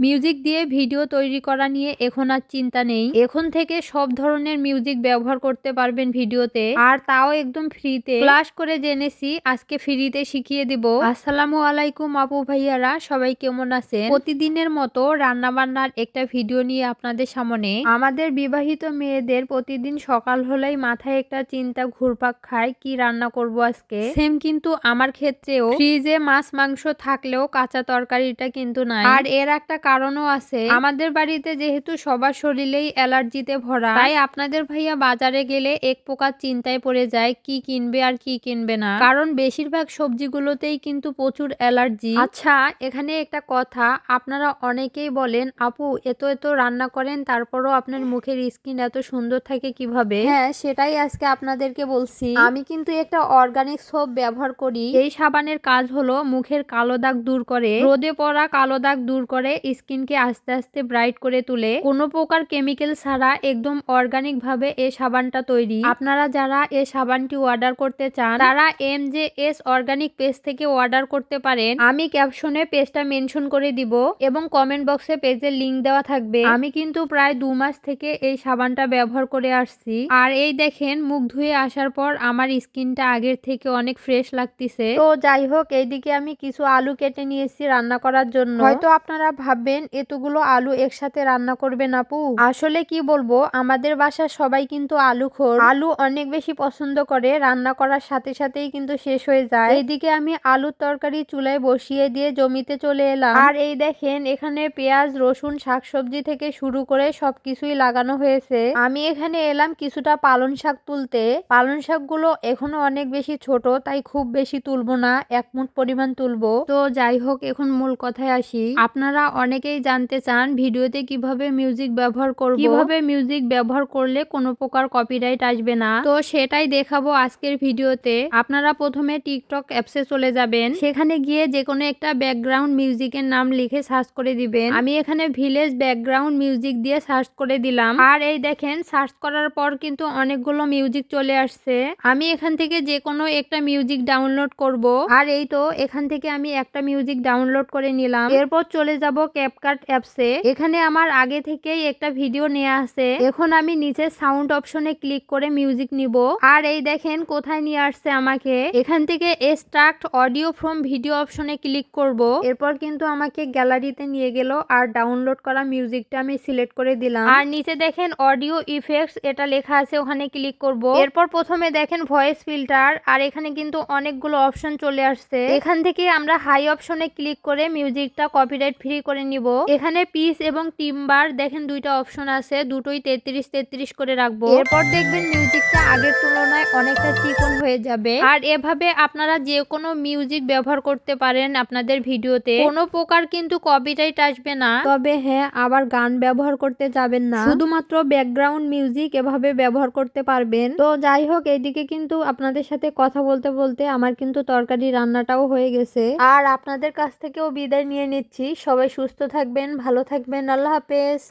Music দিয়ে video তৈরি করা নিয়ে এখন আর চিন্তা নেই। এখন থেকে সব ধরনের মিউজিক ব্যবহার করতে পারবেন ভিডিওতে, আর তাও একদম ফ্রিতে। ক্লাস করে জেনেছি, আজকে ফ্রিতে শিখিয়ে দিব। আসসালামু আলাইকুম আপু ভাইয়ারা, সবাই কেমন আছেন? প্রতিদিনের মতো রান্না বান্নার একটা ভিডিও নিয়ে আপনাদের সামনে। আমাদের বিবাহিত মেয়েদের প্রতিদিন সকাল হলেই মাথায় একটা চিন্তা ঘুরপাক খায়, কি রান্না করব আজকে। সেম কিন্তু আমার ক্ষেত্রেও। ফ্রিজে মাছ মাংস থাকলেও কাঁচা তরকারিটা কিন্তু নাই। আর এর একটা কারণও আছে, আমাদের বাড়িতে যেহেতু সবার শরীরেই অ্যালার্জিতে ভরা, তাই আপনাদের ভাইয়া বাজারে গেলে এক প্রকার চিন্তায় পড়ে যায় কি কিনবে আর কি কিনবে না, কারণ বেশিরভাগ সবজিগুলোতেই কিন্তু প্রচুর অ্যালার্জি। আচ্ছা, এখানে একটা কথা, আপনারা অনেকেই বলেন আপু এত এত রান্না করেন তারপরও আপনার মুখের স্কিন এত সুন্দর থাকে কিভাবে? হ্যাঁ, সেটাই আজকে আপনাদেরকে বলছি। আমি কিন্তু একটা অর্গানিক সোপ ব্যবহার করি। এই সাবানের কাজ হলো মুখের কালো দাগ দূর করে, রোদে পড়া কালো দাগ দূর করে, স্কিনকে আস্তে আস্তে ব্রাইট করে তুলে। কোনো প্রকার কেমিক্যাল ছাড়া একদম অর্গানিক ভাবে এই সাবানটা তৈরি। আপনারা যারা এই সাবানটি অর্ডার করতে চান তারা MJS অর্গানিক পেজ থেকে অর্ডার করতে পারেন। আমি ক্যাপশনে পেজটা মেনশন করে দিব এবং কমেন্ট বক্সে পেজের লিংক দেওয়া থাকবে। আমি কিন্তু প্রায় 2 মাস থেকে এই সাবানটা ব্যবহার করে আসছি, আর এই দেখেন মুখ ধুয়ে আসার পর আমার স্কিনটা আগের থেকে অনেক ফ্রেশ লাগতেছে। তো যাই হোক, এইদিকে আমি কিছু আলু কেটে নিয়েছি রান্না করার জন্য। হয়তো আপনারা ভাববেন এতগুলো আলু একসাথে রান্না করবেন আপু। আসলে কি বলবো, আমাদের বাসার সবাই কিন্তু আলুখোর, আলু অনেক বেশি পছন্দ করে, রান্না করার সাথে সাথেই কিন্তু শেষ হয়ে যায়। এইদিকে আমি আলুর তরকারি চুলায় বসিয়ে দিয়ে জমিতে চলে এলাম। আর এই দেখেন এখানে পেঁয়াজ রসুন শাকসবজি থেকে শুরু করে সবকিছুই লাগানো হয়েছে। আমি এখানে এলাম কিছুটা পালং শাক তুলতে। পালং শাকগুলো এখনো অনেক বেশি ছোট, তাই খুব বেশি তুলবো না, 1 মুঠ পরিমাণ তুলবো। তো যাই হোক, এখন মূল কথায় আসি। আপনারা অনেকেই জানতে চান ভিডিওতে কিভাবে মিউজিক ব্যবহার করব, কিভাবে মিউজিক ব্যবহার করলে কোনো প্রকার কপিরাইট আসবে না। তো সেটাই দেখাবো আজকের ভিডিওতে। আপনারা প্রথমে টিকটক অ্যাপসে চলে যাবেন, সেখানে গিয়ে যে কোনো একটা ব্যাকগ্রাউন্ড মিউজিকের নাম লিখে সার্চ করে দিবেন। আমি এখানে ভিলেজ ব্যাকগ্রাউন্ড মিউজিক দিয়ে সার্চ করে দিলাম, আর এই দেখেন সার্চ করার পর কিন্তু অনেকগুলো মিউজিক চলে আসছে। আমি এখান থেকে যে কোনো একটা মিউজিক ডাউনলোড করব, আর এই তো এখান থেকে আমি একটা মিউজিক ডাউনলোড করে নিলাম। এরপর চলে যাব ক্যাপকাট অ্যাপসে। এখানে আমার আগে থেকেই একটা ভিডিও নেওয়া আছে। এখন আমি নিচে সাউন্ড অপশনে ক্লিক করে মিউজিক নিব, আর এই দেখেন কোথায় নিয়ে আসছে আমাকে। এখান থেকে এক্সট্রাক্ট অডিও ফ্রম ভিডিও অপশনে ক্লিক করব। এরপর কিন্তু আমাকে গ্যালারিতে নিয়ে গেল, আর ডাউনলোড করা মিউজিকটা আমি সিলেক্ট করে দিলাম। আর নিচে দেখেন অডিও ইফেক্টস এটা লেখা আছে, ওখানে ক্লিক করব। এরপর প্রথমে দেখেন ভয়েস ফিল্টার, আর এখানে কিন্তু অনেকগুলো অপশন চলে আসছে। এখান থেকে আমরা হাই অপশনে ক্লিক করে মিউজিকটা কপিরাইট ফ্রি করে নিব। এখানে পিচ এবং টিম্বার দেখেন দুইটা অপশন আছে, দুটোই 33-33 করে রাখবো। এরপর দেখবেন মিউজিকটা আগের তুলনায় অনেকটা চিকন হয়ে যাবে। আর এভাবে আপনারা যে কোনো মিউজিক ব্যবহার করতে পারেন আপনাদের ভিডিওতে, কোনো প্রকার কিন্তু কপিরাইট আসবে না। তবে হ্যাঁ, আবার গান ব্যবহার করতে যাবেন না, শুধুমাত্র ব্যাকগ্রাউন্ড মিউজিক এভাবে ব্যবহার করতে পারবেন। তো যাই হোক, এইদিকে কিন্তু আপনাদের সাথে কথা বলতে বলতে আমার কিন্তু তরকারি রান্নাটাও হয়ে গেছে। আর আপনাদের কাছ থেকেও বিদায় নিয়ে নিচ্ছি। সবাই সুস্থ থাকবেন, ভালো থাকবেন, আল্লাহ হাফেজ।